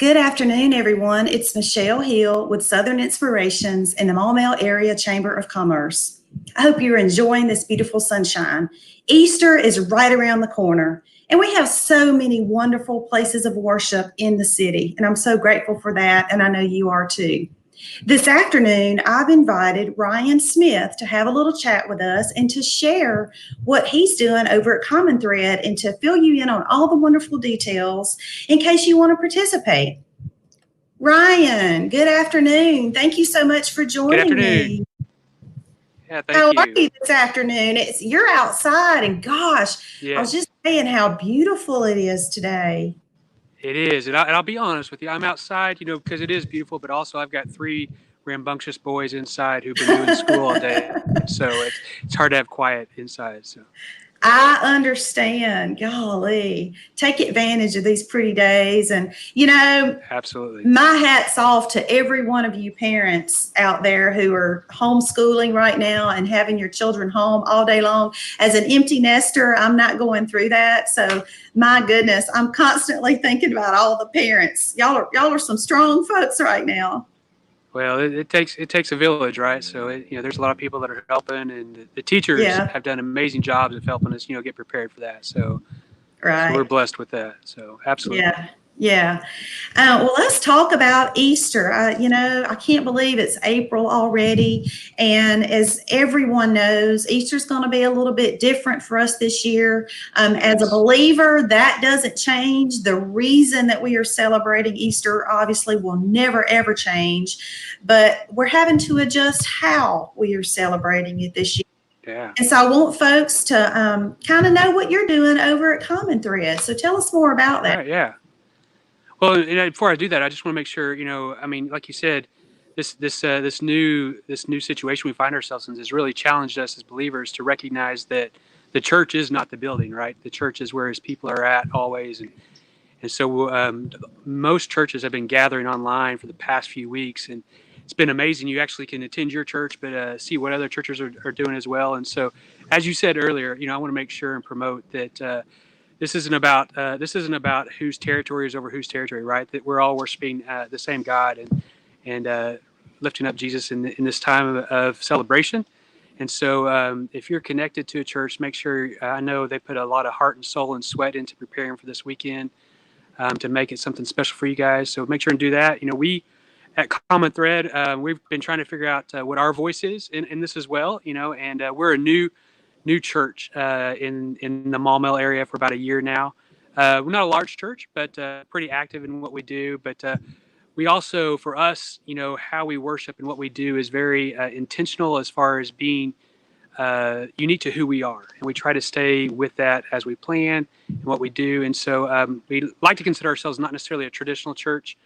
Good afternoon, everyone. It's Michelle Hill with Southern Inspirations in the Maumelle Area Chamber of Commerce. I hope you're enjoying this beautiful sunshine. Easter is right around the corner, and we have so many wonderful places of worship in the city, and I'm so grateful for that, and I know you are too. This afternoon, I've invited Ryan Smith to have a little chat with us and to share what he's doing over at Common Thread and to fill you in on all the wonderful details in case you want to participate. Ryan, good afternoon. Thank you so much for Good joining afternoon. me. Yeah, How thank are you. you this afternoon? You're outside, and gosh, I was Yes, just saying how beautiful it is today. it is. And I'll be honest with you. I'm outside, because it is beautiful, but also I've got three rambunctious boys inside who've been doing school all day. So it's hard to have quiet inside. So I understand. Golly, take advantage of these pretty days. And, absolutely. my hat's off to every one of you parents out there who are homeschooling right now and having your children home all day long. As an empty nester, I'm not going through that. So my goodness, I'm constantly thinking about all the parents. Y'all are some strong folks right now. Well, it takes a village, right? So there's a lot of people that are helping, and the teachers Yeah, have done amazing jobs of helping us, get prepared for that. So we're right. blessed with that. So absolutely. Yeah, yeah. Well, let's talk about Easter. I can't believe it's April already. And as everyone knows, Easter's going to be a little bit different for us this year. As a Yes. believer, that doesn't change. The reason that we are celebrating Easter obviously will never, ever change. But we're having to adjust how we are celebrating it this year. Yeah. And so I want folks to kind of know what you're doing over at Common Thread. So tell us more about that. Right. Yeah. Well, before I do that, I just want to make sure, I mean, like you said, this new situation we find ourselves in has really challenged us as believers to recognize that the church is not the building, right? The church is where His people are at always, and so most churches have been gathering online for the past few weeks, and it's been amazing. You actually can attend your church, but see what other churches are doing as well. And so, as you said earlier, I want to make sure and promote that. This isn't about whose territory is over whose territory, right? That we're all worshiping the same God and lifting up Jesus in this time of celebration. And so, if you're connected to a church, make sure I know they put a lot of heart and soul and sweat into preparing for this weekend to make it something special for you guys. So make sure and do that. We at Common Thread, we've been trying to figure out what our voice is in this as well. And we're a new church in the Maumelle area for about a year now. We're not a large church, but pretty active in what we do. But we also, for us, how we worship and what we do is very intentional as far as being unique to who we are. And we try to stay with that as we plan and what we do. And so we like to consider ourselves not necessarily a traditional church,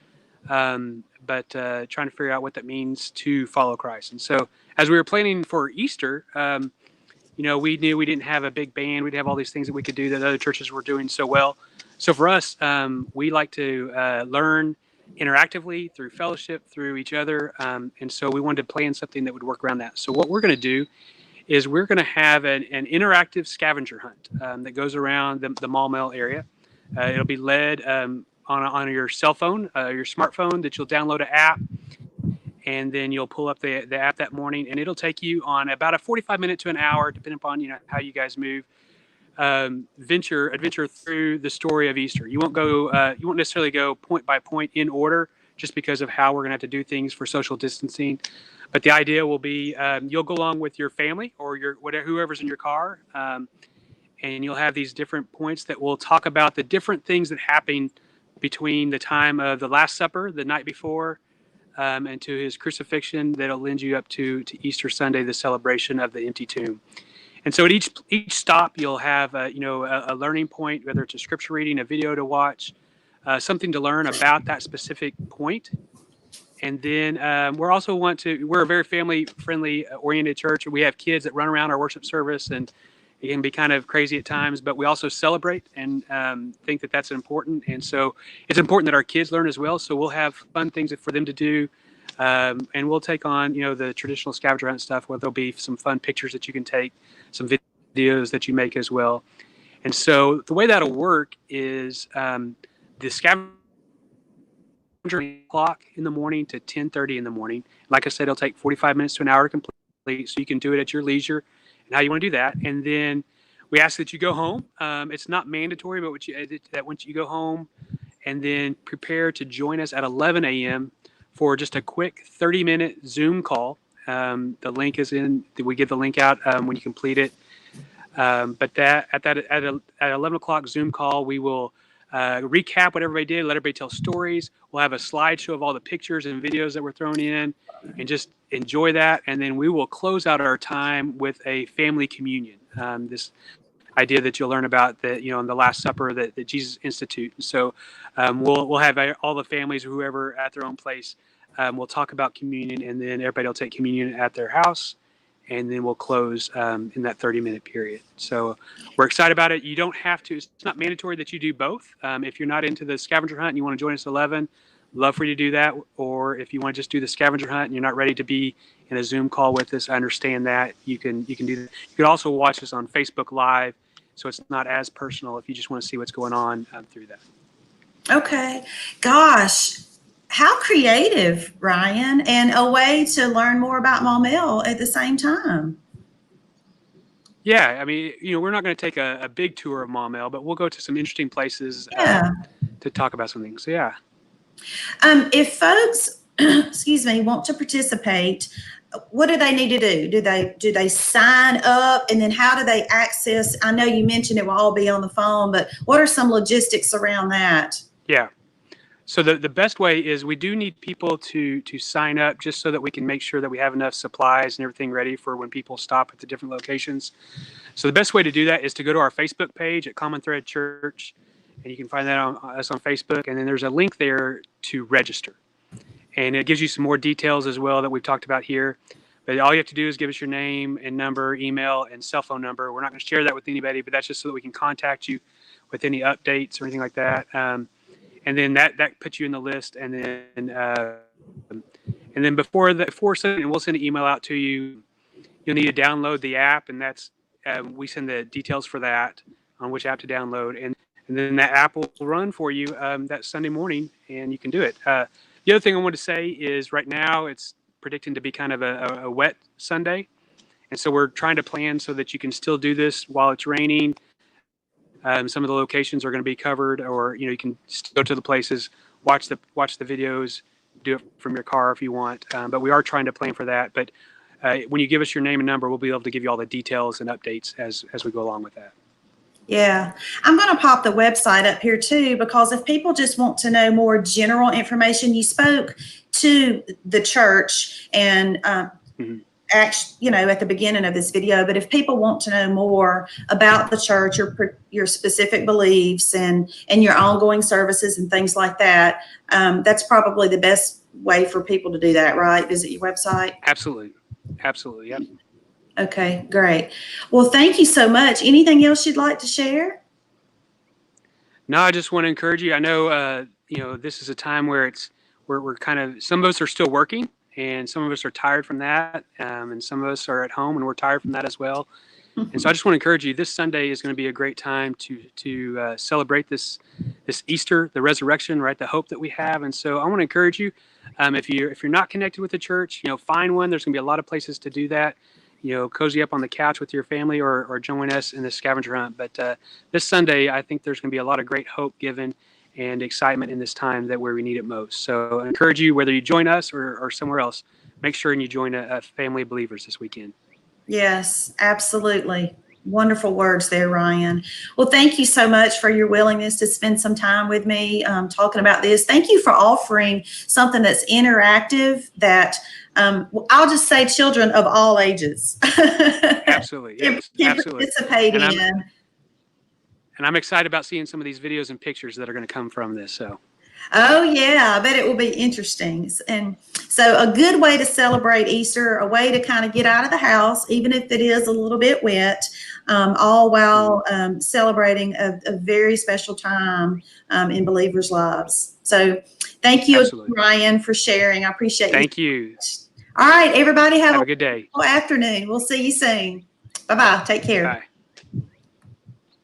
but trying to figure out what that means to follow Christ. And so as we were planning for Easter, we knew we didn't have a big band. We'd have all these things that we could do that other churches were doing so well. So for us, we like to learn interactively through fellowship, through each other. And so we wanted to plan something that would work around that. So what we're going to do is we're going to have an interactive scavenger hunt that goes around the Maumelle area. It'll be led on your cell phone, your smartphone, that you'll download an app, and then you'll pull up the app that morning, and it'll take you on about a 45-minute to an hour, depending upon how you guys move. Adventure through the story of Easter. You won't necessarily go point by point in order, just because of how we're going to have to do things for social distancing. But the idea will be you'll go along with your family or whoever's in your car, and you'll have these different points that will talk about the different things that happen between the time of the Last Supper, the night before, and to His crucifixion, that'll lend you up to Easter Sunday, the celebration of the empty tomb. And so at each stop, you'll have a learning point, whether it's a scripture reading, a video to watch, something to learn about that specific point. And then we're a very family friendly oriented church. We have kids that run around our worship service, and it can be kind of crazy at times, but we also celebrate and think that that's important. And so it's important that our kids learn as well. So we'll have fun things for them to do. And we'll take on, the traditional scavenger hunt stuff, where there'll be some fun pictures that you can take, some videos that you make as well. And so the way that'll work is the scavenger o'clock in the morning to 10:30 in the morning. Like I said, it'll take 45 minutes to an hour to complete, so you can do it at your leisure and how you want to do that. And then we ask that you go home. It's not mandatory, but that once you go home, and then prepare to join us at 11 a.m. for just a quick 30-minute Zoom call. The link is in. We give the link out when you complete it. But at 11 o'clock Zoom call, we will recap what everybody did, let everybody tell stories. We'll have a slideshow of all the pictures and videos that were thrown in, and just enjoy that. And then we will close out our time with a family communion. This idea that you'll learn about in the Last Supper that Jesus instituted. So we'll have all the families or whoever at their own place. We'll talk about communion, and then everybody will take communion at their house, and then we'll close in that 30-minute period. So we're excited about it. You don't have to. It's not mandatory that you do both. If you're not into the scavenger hunt and you want to join us at 11, love for you to do that. Or if you want to just do the scavenger hunt and you're not ready to be in a Zoom call with us, I understand that. You can do that. You can also watch us on Facebook Live, so it's not as personal if you just want to see what's going on through that. Okay. Gosh, how creative, Ryan, and a way to learn more about Maumelle at the same time. Yeah, I mean, we're not going to take a big tour of Maumelle, but we'll go to some interesting places to talk about some things. So, yeah. If folks, excuse me, want to participate, what do they need to do? Do they sign up, and then how do they access? I know you mentioned it will all be on the phone, but what are some logistics around that? Yeah. So the best way is we do need people to sign up, just so that we can make sure that we have enough supplies and everything ready for when people stop at the different locations. So the best way to do that is to go to our Facebook page at Common Thread Church, and you can find that on us on Facebook. And then there's a link there to register, and it gives you some more details as well that we've talked about here. But all you have to do is give us your name and number, email, and cell phone number. We're not going to share that with anybody, but that's just so that we can contact you with any updates or anything like that. And then that puts you in the list. And then before sending, we'll send an email out to you. You'll need to download the app, and that's we send the details for that on which app to download, and then that app will run for you that Sunday morning, and you can do it. The other thing I want to say is right now it's predicting to be kind of a wet Sunday, and so we're trying to plan so that you can still do this while it's raining. Some of the locations are going to be covered, or you can still go to the places, watch the videos, do it from your car if you want. But we are trying to plan for that. But when you give us your name and number, we'll be able to give you all the details and updates as we go along with that. Yeah, I'm going to pop the website up here too, because if people just want to know more general information, you spoke to the church and at the beginning of this video, but if people want to know more about the church, your specific beliefs and your ongoing services and things like that, that's probably the best way for people to do that, right? Visit your website. Absolutely. Yep. Okay, great. Well, thank you so much. Anything else you'd like to share? No, I just want to encourage you. I know, this is a time where we're kind of, some of us are still working, and some of us are tired from that, and some of us are at home and we're tired from that as well. And so I just want to encourage you. This Sunday is going to be a great time to celebrate this Easter, the resurrection, right? The hope that we have. And so I want to encourage you. If you're not connected with the church, find one. There's going to be a lot of places to do that. Cozy up on the couch with your family, or join us in the scavenger hunt. But this Sunday, I think there's going to be a lot of great hope given and excitement in this time where we need it most. So I encourage you, whether you join us or somewhere else, make sure and you join a family of believers this weekend. Yes, absolutely. Wonderful words there, Ryan. Well, thank you so much for your willingness to spend some time with me talking about this. Thank you for offering something that's interactive that I'll just say children of all ages Absolutely. Yes, can absolutely. participate in. And I'm excited about seeing some of these videos and pictures that are going to come from this. So. Oh, yeah, I bet it will be interesting. And so a good way to celebrate Easter, a way to kind of get out of the house, even if it is a little bit wet, all while celebrating a very special time in believers' lives. So thank you, Absolutely. Ryan, for sharing. I appreciate it. Thank you. All right, everybody have a good day. Afternoon. We'll see you soon. Bye-bye. Take care. Bye.